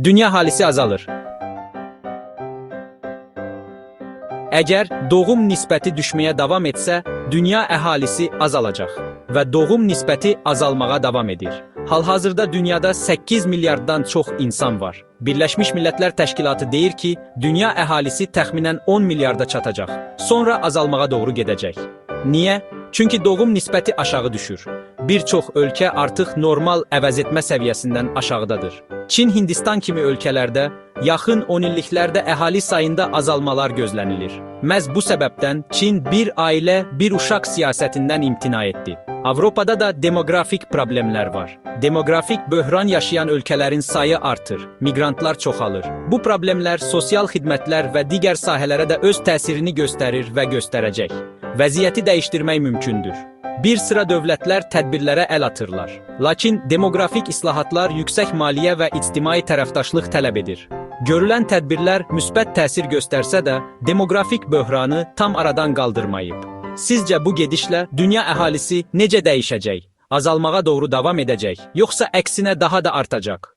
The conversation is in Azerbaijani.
Dünya əhalisi azalır. Əgər doğum nisbəti düşməyə davam etsə, dünya əhalisi azalacaq və doğum nisbəti azalmağa davam edir. Hal-hazırda dünyada 8 milyarddan çox insan var. Birləşmiş Millətlər Təşkilatı deyir ki, dünya əhalisi təxminən 10 milyarda çatacaq, sonra azalmağa doğru gedəcək. Niyə? Çünki doğum nisbəti aşağı düşür. Bir çox ölkə artıq normal əvəzetmə səviyyəsindən aşağıdadır. Çin, Hindistan kimi ölkələrdə yaxın 10 illiklərdə əhali sayında azalmalar gözlənilir. Məhz bu səbəbdən Çin bir ailə, bir uşaq siyasətindən imtina etdi. Avropada da demoqrafik problemlər var. Demoqrafik böhran yaşayan ölkələrin sayı artır, miqrantlar çoxalır. Bu problemlər sosial xidmətlər və digər sahələrə də öz təsirini göstərir və göstərəcək. Vəziyyəti dəyişdirmək mümkündür. Bir sıra dövlətlər tədbirlərə əl atırlar. Lakin demoqrafik islahatlar yüksək maliyyə və ictimai tərəfdaşlıq tələb edir. Görülən tədbirlər müsbət təsir göstərsə də, demoqrafik böhranı tam aradan qaldırmayıb. Sizcə bu gedişlə dünya əhalisi necə dəyişəcək? Azalmağa doğru davam edəcək, yoxsa əksinə daha da artacaq?